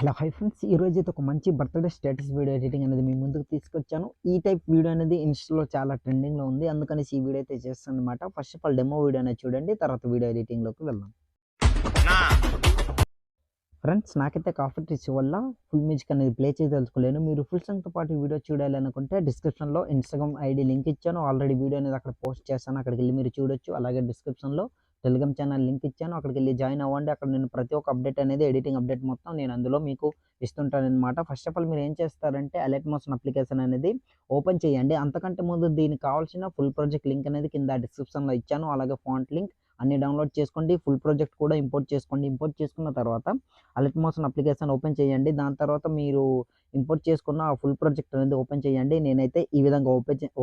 Hello hi friends, ఈరోజు అయితే ఒక మంచి బర్త్డే స్టేటస్ వీడియో ఎడిటింగ్ అనేది మీ ముందుకు తీసుకొచ్చాను. ఈ టైప్ వీడియో అనేది ఇన్స్టాలో చాలా ట్రెండింగ్లో ఉంది, అందుకనేసి ఈ వీడియో అయితే చేస్తాను అనమాట. First of all demo video అనేది చూడండి, తర్వాత వీడియో ఎడిటింగ్లోకి వెళ్దాం. ఫ్రెండ్స్, నాకైతే కాఫీ టీచ్ వల్ల ఫుల్ మ్యూజిక్ అనేది ప్లే చేయదలుచుకోలేను. మీరు ఫుల్ సాంగ్తో పాటు వీడియో చూడాలి అనుకుంటే డిస్క్రిప్షన్లో ఇన్స్టాగ్రామ్ ఐడి లింక్ ఇచ్చాను. ఆల్రెడీ వీడియో అనేది అక్కడ పోస్ట్ చేస్తాను, అక్కడికి వెళ్ళి మీరు చూడొచ్చు. అలాగే డిస్క్రిప్షన్లో టెలిగ్రామ్ ఛానల్ లింక్ ఇచ్చాను, అక్కడికి వెళ్ళి జాయిన్ అవ్వండి. అక్కడ నేను ప్రతి ఒక్క అప్డేట్ అనేది ఎడిటింగ్ అప్డేట్ మొత్తం నేను అందులో మీకు ఇస్తుంటాను అనమాట. ఫస్ట్ ఆఫ్ ఆల్ మీరు ఏం చేస్తారంటే అలర్ట్ మోషన్ అప్లికేషన్ అనేది ఓపెన్ చేయండి. అంతకంటే ముందు దీనికి కావాల్సిన ఫుల్ ప్రాజెక్ట్ లింక్ అనేది కింద డిస్క్రిప్షన్లో ఇచ్చాను. అలాగే ఫాంట్ లింక్ అన్ని డౌన్లోడ్ చేసుకోండి. ఫుల్ ప్రాజెక్ట్ కూడా ఇంపోర్ట్ చేసుకోండి. ఇంపోర్ట్ చేసుకున్న తర్వాత అలర్ట్ మోషన్ అప్లికేషన్ ఓపెన్ చేయండి. దాని తర్వాత మీరు ఇంపోర్ట్ చేసుకున్న ఆ ఫుల్ ప్రాజెక్ట్ అనేది ఓపెన్ చేయండి. నేనైతే ఈ విధంగా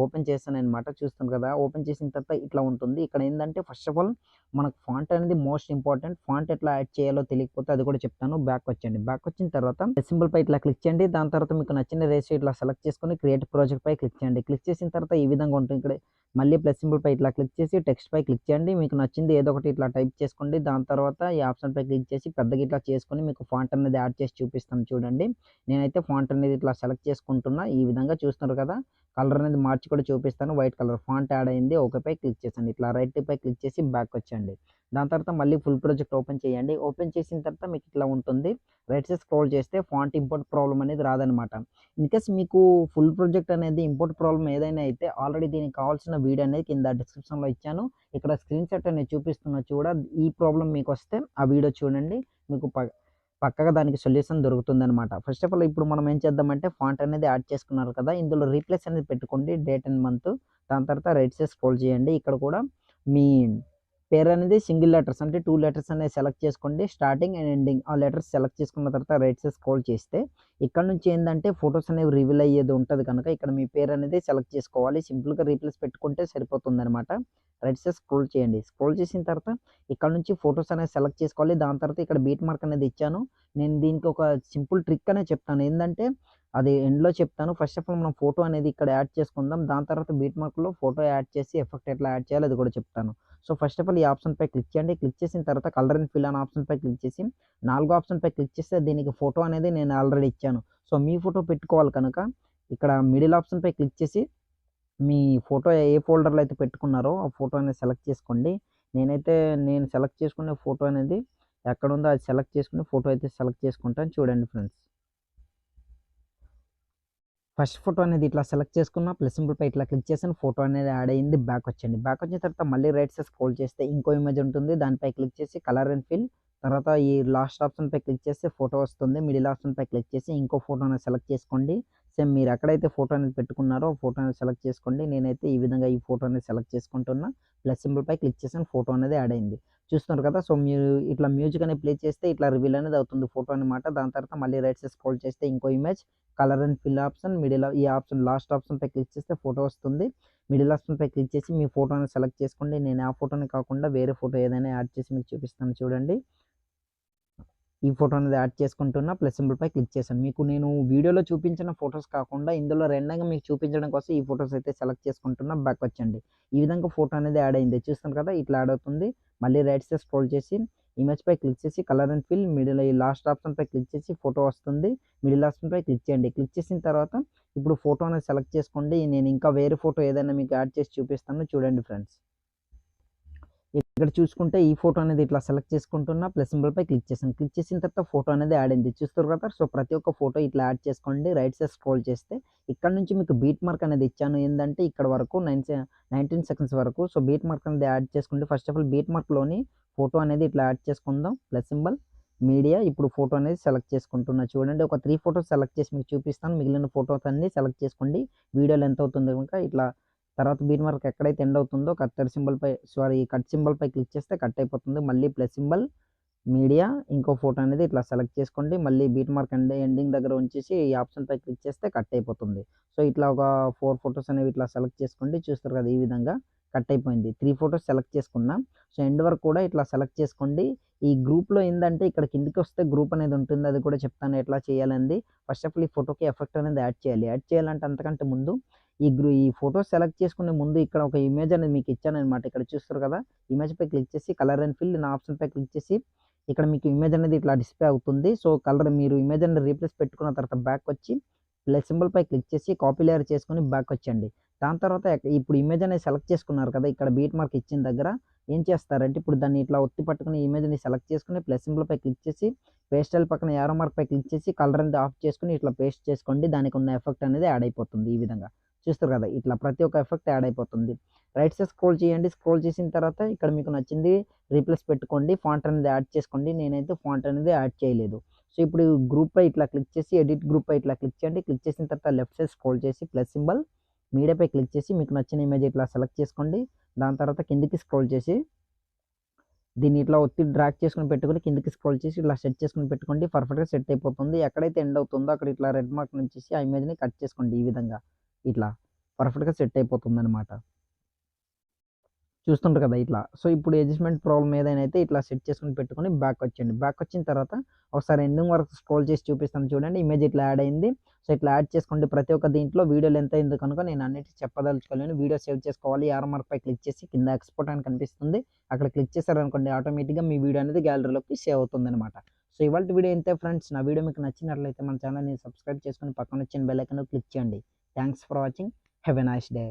ఓపెన్ చేస్తాను అనమాట. చూస్తాను కదా, ఓపెన్ చేసిన తర్వాత ఇట్లా ఉంటుంది. ఇక్కడ ఏంటంటే ఫస్ట్ ఆఫ్ ఆల్ మనకు ఫాంట్ అనేది మోస్ట్ ఇంపార్టెంట్. ఫాంట్ ఎట్లా యాడ్ చేయాలో తెలియకపోతే అది కూడా చెప్తాను. బ్యాక్ వచ్చండి. బ్యాక్ వచ్చిన తర్వాత సింబల్ పై ఇట్లా క్లిక్ చేయండి. దాని తర్వాత మీకు నచ్చిన రేషియో ఇట్లా సెలెక్ట్ చేసుకొని క్రియేట్ ప్రాజెక్ట్ పై క్లిక్ చేయండి. క్లిక్ చేసిన తర్వాత ఈ విధంగా ఉంటుంది. ఇక్కడ మళ్ళీ ప్లస్ సింబల్ పై ఇట్లా క్లిక్ చేసి టెక్స్ట్ పై క్లిక్ చేయండి. మీకు నచ్చింది ఏదో ఒకటి ఇట్లా టైప్ చేసుకోండి. దాని తర్వాత ఈ ఆప్షన్ పై క్లిక్ చేసి పెద్దగా ఇట్లా చేసుకొని మీకు ఫాంట్ అనేది యాడ్ చేసి చూపిస్తాను చూడండి. నేనైతే ఫాంట్ అనేది ఇట్లా సెలెక్ట్ చేసుకుంటున్నా. ఈ విధంగా చూస్తున్నారు కదా, కలర్ అనేది మార్చి కూడా చూపిస్తాను. వైట్ కలర్ ఫాంట్ యాడ్ అయింది. ఓకే పై క్లిక్ చేసండి. ఇట్లా రైట్ పై క్లిక్ చేసి బ్యాక్ వచ్చండి. దాని తర్వాత మళ్ళీ ఫుల్ ప్రాజెక్ట్ ఓపెన్ చేయండి. ఓపెన్ చేసిన తర్వాత మీకు ఇట్లా ఉంటుంది. రైట్ సైడ్ స్క్రోల్ చేస్తే ఫాంట్ ఇంపోర్ట్ ప్రాబ్లం అనేది రాదనమాట. ఇన్కేస్ మీకు ఫుల్ ప్రాజెక్ట్ అనేది ఇంపోర్ట్ ప్రాబ్లం ఏదైనా అయితే ఆల్రెడీ దీనికి కావాల్సిన వీడియో అనేది కింద డిస్క్రిప్షన్లో ఇచ్చాను. ఇక్కడ స్క్రీన్ షాట్ అనేది చూపిస్తున్నా ఈ ప్రాబ్లం మీకు వస్తే ఆ వీడియో చూడండి, మీకు పక్కగా దానికి సొల్యూషన్ దొరుకుతుందనమాట. ఫస్ట్ ఆఫ్ ఆల్ ఇప్పుడు మనం ఏం చేద్దామంటే ఫాంట్ అనేది యాడ్ చేసుకున్నారు కదా, ఇందులో రీప్లేస్ అనేది పెట్టుకోండి, డేట్ అండ్ మంత్. దాని తర్వాత రైట్ సైడ్ స్క్రోల్ చేయండి. ఇక్కడ కూడా మీ పేరు అనేది సింగిల్ లెటర్స్ అంటే 2 లెటర్స్ అనేది సెలెక్ట్ చేసుకోండి. స్టార్టింగ్ అండ్ ఎండింగ్ ఆ లెటర్స్ సెలెక్ట్ చేసుకున్న తర్వాత రైట్ సైడ్ స్క్రోల్ చేస్తే ఇక్కడ నుంచి ఏంటంటే ఫొటోస్ అనేవి రివీల్ అయ్యేది ఉంటుంది కనుక ఇక్కడ మీ పేరు అనేది సెలెక్ట్ చేసుకోవాలి. సింపుల్గా రీప్లేస్ పెట్టుకుంటే సరిపోతుంది అనమాట. రైట్ సైడ్ స్క్రోల్ చేయండి. స్క్రోల్ చేసిన తర్వాత ఇక్కడ నుంచి ఫొటోస్ అనేది సెలెక్ట్ చేసుకోవాలి. దాని తర్వాత ఇక్కడ బీట్ మార్క్ అనేది ఇచ్చాను. నేను దీనికి ఒక సింపుల్ ట్రిక్ అనేది చెప్తాను, ఏంటంటే అది ఎండ్లో చెప్తాను. ఫస్ట్ ఆఫ్ ఆల్ మనం ఫోటో అనేది ఇక్కడ యాడ్ చేసుకుందాం. దాని తర్వాత బీట్ మార్క్లో ఫోటో యాడ్ చేసి ఎఫెక్ట్ ఎట్లా యాడ్ చేయాలి అది కూడా చెప్తాను. సో ఫస్ట్ ఆఫ్ ఆల్ ఈ ఆప్షన్ పై క్లిక్ చేయండి. క్లిక్ చేసిన తర్వాత కలర్ అండ్ ఫిల్ అనే ఆప్షన్ పై క్లిక్ చేసి 4వ ఆప్షన్ పై క్లిక్ చేస్తే దీనికి ఫోటో అనేది నేను ఆల్రెడీ ఇచ్చాను. సో మీ ఫోటో పెట్టుకోవాలి కనుక ఇక్కడ మిడిల్ ఆప్షన్ పై క్లిక్ చేసి మీ ఫోటో ఏ ఫోల్డర్లో అయితే పెట్టుకున్నారో ఆ ఫోటో అనేది సెలెక్ట్ చేసుకోండి. నేను సెలెక్ట్ చేసుకునే ఫోటో అనేది ఎక్కడ ఉందో అది సెలెక్ట్ చేసుకుని ఫోటో అయితే సెలెక్ట్ చేసుకుంటాను. చూడండి ఫ్రెండ్స్, ఫస్ట్ ఫోటో అనేది ఇట్లా సెలెక్ట్ చేసుకున్న ప్లస్ సింబల్ పై ఇట్లా క్లిక్ చేసిన ఫోటో అనేది యాడ్ అయింది. బ్యాక్ వచ్చండి. బ్యాక్ వచ్చిన తర్వాత మళ్ళీ రైట్ సైడ్ స్క్రోల్ చేస్తే ఇంకో ఇమేజ్ ఉంటుంది. దానిపై క్లిక్ చేసి కలర్ అండ్ ఫిల్, తర్వాత ఈ లాస్ట్ ఆప్షన్ పై క్లిక్ చేస్తే ఫోటో వస్తుంది. మిడిల్ ఆప్షన్ పై క్లిక్ చేసి ఇంకో ఫోటో అనేది సెలెక్ట్ చేసుకోండి. సేమ్ మీరు ఎక్కడైతే ఫోటో అనేది పెట్టుకున్నారో ఫోటో అనేది సెలెక్ట్ చేసుకోండి. నేనైతే ఈ విధంగా ఈ ఫోటో అనేది సెలెక్ట్ చేసుకుంటున్నా. ప్లస్ సింబల్ పై క్లిక్ చేసిన ఫోటో అనేది యాడ్ అయింది. చూస్తున్నారు కదా, సో మీరు ఇట్లా మ్యూజిక్ అనేది ప్లే చేస్తే ఇట్లా రివీల్ అనేది అవుతుంది ఫోటో అనమాట. దాని తర్వాత మళ్ళీ రైట్ సైడ్ స్క్రోల్ చేస్తే ఇంకో image, colour and fill option, middle ఈ ఆప్షన్ లాస్ట్ ఆప్షన్ పై క్లిక్ చేస్తే ఫోటో వస్తుంది. మిడిల్ ఆప్షన్ పై క్లిక్ చేసి మీ ఫోటోని సెలెక్ట్ చేసుకోండి. నేను ఆ ఫోటోని కాకుండా వేరే ఫోటో ఏదైనా యాడ్ చేసి మీకు చూపిస్తాను చూడండి. ఈ ఫోటో అనేది యాడ్ చేసుకుంటున్నా. ప్లస్ సింబల్ పై క్లిక్ చేశాను. మీకు నేను వీడియోలో చూపించిన ఫొటోస్ కాకుండా ఇందులో రెండంగా మీకు చూపించడం కోసం ఈ ఫొటోస్ అయితే సెలెక్ట్ చేసుకుంటున్నా. బ్యాక్ వచ్చండి. ఈ విధంగా ఫోటో అనేది యాడ్ అయింది. చూస్తాను కదా, ఇట్లా యాడ్ అవుతుంది. మళ్ళీ రైట్ సైడ్ స్క్రోల్ చేసి ఇమేజ్ పై క్లిక్ చేసి కలర్ అండ్ ఫిల్, మిడిల్ ఈ లాస్ట్ ఆప్షన్ పై క్లిక్ చేసి ఫోటో వస్తుంది. మిడిల్ ఆప్షన్ పై క్లిక్ చేయండి. క్లిక్ చేసిన తర్వాత ఇప్పుడు ఫోటో అనేది సెలెక్ట్ చేసుకోండి. నేను ఇంకా వేరే ఫోటో ఏదైనా మీకు యాడ్ చేసి చూపిస్తాను చూడండి ఫ్రెండ్స్. ఇక్కడ చూసుకుంటే ఈ ఫోటో అనేది ఇట్లా సెలెక్ట్ చేసుకుంటున్నా. ప్లస్ సింబల్ పై క్లిక్ చేసాను. క్లిక్ చేసిన తర్వాత ఫోటో అనేది యాడ్ అయింది. చూస్తారు కదా, సో ప్రతి ఒక్క ఫోటో ఇట్లా యాడ్ చేసుకోండి. రైట్ సైడ్ స్క్రోల్ చేస్తే ఇక్కడ నుంచి మీకు బీట్ మార్క్ అనేది ఇచ్చాను, ఏంటంటే ఇక్కడ వరకు 19 సెకండ్స్ వరకు. సో బీట్ మార్క్ అనేది యాడ్ చేసుకోండి. ఫస్ట్ ఆఫ్ ఆల్ బీట్ మార్క్లోని ఫోటో అనేది ఇట్లా యాడ్ చేసుకుందాం. ప్లస్ సింబల్, మీడియా, ఇప్పుడు ఫోటో అనేది సెలెక్ట్ చేసుకుంటున్నా. చూడండి, ఒక 3 ఫోటోస్ సెలెక్ట్ చేసి మీకు చూపిస్తాను. మిగిలిన ఫోటోస్ అన్ని సెలెక్ట్ చేసుకోండి. వీడియోలో ఎంత అవుతుంది కనుక ఇట్లా తర్వాత బీట్ మార్క్ ఎక్కడైతే ఎండ్ అవుతుందో కట్ సింబల్ పై క్లిక్ చేస్తే కట్ అయిపోతుంది. మళ్ళీ ప్లస్ సింబల్, మీడియా, ఇంకో ఫోటో అనేది ఇట్లా సెలెక్ట్ చేసుకోండి. మళ్ళీ బీట్ మార్క్ ఎండింగ్ దగ్గర ఉంచేసి ఈ ఆప్షన్ పై క్లిక్ చేస్తే కట్ అయిపోతుంది. సో ఇట్లా ఒక 4 ఫోటోస్ అనేవి ఇట్లా సెలెక్ట్ చేసుకోండి. చూస్తారు కదా, ఈ విధంగా కట్ అయిపోయింది. 3 ఫోటోస్ సెలెక్ట్ చేసుకున్నాం. సో ఎండ్ వరకు కూడా ఇట్లా సెలెక్ట్ చేసుకోండి. ఈ గ్రూప్లో ఏంటంటే ఇక్కడ కిందికి వస్తే గ్రూప్ అనేది ఉంటుంది, అది కూడా చెప్తాను ఎట్లా చేయాలండి. ఫస్ట్ ఆఫ్ ఆల్ ఈ ఫోటోకి ఎఫెక్ట్ అనేది యాడ్ చేయాలంటే అంతకంటే ముందు ఈ ఫోటో సెలెక్ట్ చేసుకునే ముందు ఇక్కడ ఒక ఇమేజ్ అనేది మీకు ఇచ్చాననమాట. ఇక్కడ చూస్తారు కదా, ఇమేజ్ పై క్లిక్ చేసి కలర్ అండ్ ఫిల్ నా ఆప్షన్ పై క్లిక్ చేసి ఇక్కడ మీకు ఇమేజ్ అనేది ఇట్లా డిస్‌ప్లే అవుతుంది. సో, కలర్ మీరు ఇమేజ్ అనేది రీప్లేస్ పెట్టుకున్న తర్వాత బ్యాకొచ్చి ప్లస్ సింబల్‌పై క్లిక్ చేసి కాపీ లేయర్ చేసుకొని బ్యాకొచ్చేయండి. దాని తర్వాత ఇప్పుడు ఇమేజ్ అనేది సెలెక్ట్ చేసుకున్నారు కదా! ఇక్కడ బీట్ మార్క్ ఇచ్చిన దగ్గర ఏం చేస్తారంటే ఇప్పుడు దాన్ని ఇట్లా ఒత్తి పట్టుకొని ఇమేజ్‌ని సెలెక్ట్ చేసుకొని ప్లస్ సింబల్‌పై క్లిక్ చేసి పేస్టల్ పక్కన యారో మార్క్‌పై క్లిక్ చేసి కలర్ అనేది ఆఫ్ చేసుకొని ఇట్లా పేస్ట్ చేసుకోండి. దానికున్న ఎఫెక్ట్ అనేది యాడ్ అయిపోతుంది ఈ విధంగా. చూస్తారు కదా! ఇట్లా ప్రతి ఒక్క ఎఫెక్ట్ యాడ్ అయిపోతుంది. రైట్ సైడ్ స్క్రోల్ చేయండి. స్క్రోల్ చేసిన తర్వాత ఇక్కడ మీకు నచ్చింది రీప్లేస్ పెట్టుకోండి. ఫాంట్ అనేది యాడ్ చేసుకోండి. నేనైతే ఫాంట్ అనేది యాడ్ చేయలేదు. సో, ఇప్పుడు గ్రూప్పై ఇట్లా క్లిక్ చేసి ఎడిట్ గ్రూప్పై ఇట్లా క్లిక్ చేయండి. క్లిక్ చేసిన తర్వాత లెఫ్ట్ సైడ్ స్క్రోల్ చేసి ప్లస్ సింబల్ మీడియాపై క్లిక్ చేసి మీకు నచ్చిన ఇమేజ్ ఇట్లా సెలెక్ట్ చేసుకోండి. దాని తర్వాత కిందకి స్క్రోల్ చేసి దీన్ని ఇట్లా ఒత్తి డ్రాగ్ చేసుకొని పెట్టుకొని కిందకి స్క్రోల్ చేసి ఇట్లా సెట్ చేసుకొని పెట్టుకోండి. పర్ఫెక్ట్‌గా సెట్ అయిపోతుంది. ఎక్కడైతే ఎండ్ అవుతుందో అక్కడ ఇట్లా రెడ్ మార్క్ నుంచేసి ఆ ఇమేజ్‌ని కట్ చేసుకోండి ఈ విధంగా. ఇట్లా పర్ఫెక్ట్‌గా సెట్ అయిపోతుందనమాట. చూస్తుండ్రు కదా! ఇట్లా. సో, ఇప్పుడు అడ్జస్ట్‌మెంట్ ప్రాబ్లమ్ ఏదైనా అయితే ఇట్లా సెట్ చేసుకొని పెట్టుకొని బ్యాకొచ్చేయండి. బ్యాకొచ్చిన తర్వాత ఒకసారి ఎండింగ్ వరకు స్క్రోల్ చేసి చూపిస్తాను చూడండి. ఇమేజ్ ఇట్లా యాడ్ అయింది. సో, ఇట్లా యాడ్ చేసుకోండి. ప్రతి ఒక్క దీంట్లో వీడియో లెంత్ అయింది కనుక నేను అన్నిటికి చెప్పదలుచుకోలేను. వీడియో సేవ్ చేసుకోవాలి. యారో మార్క్‌పై క్లిక్ చేసి కింద ఎక్స్‌పోర్ట్ అని కనిపిస్తుంది. అక్కడ క్లిక్ చేశారనుకోండి ఆటోమేటిక్‌గా మీ వీడియో అనేది గ్యాలరీలోకి సేవ్ అవుతుందనమాట. సో, ఇవాల్టి వీడియో ఇంతే ఫ్రెండ్స్. నా వీడియో మీకు నచ్చినట్లయితే మన ఛానెల్‌ని సబ్స్క్రైబ్ చేసుకొని పక్కన వచ్చిన బెల్ ఐకాన్ క్లిక్ చేయండి. Thanks for watching. Have a nice day.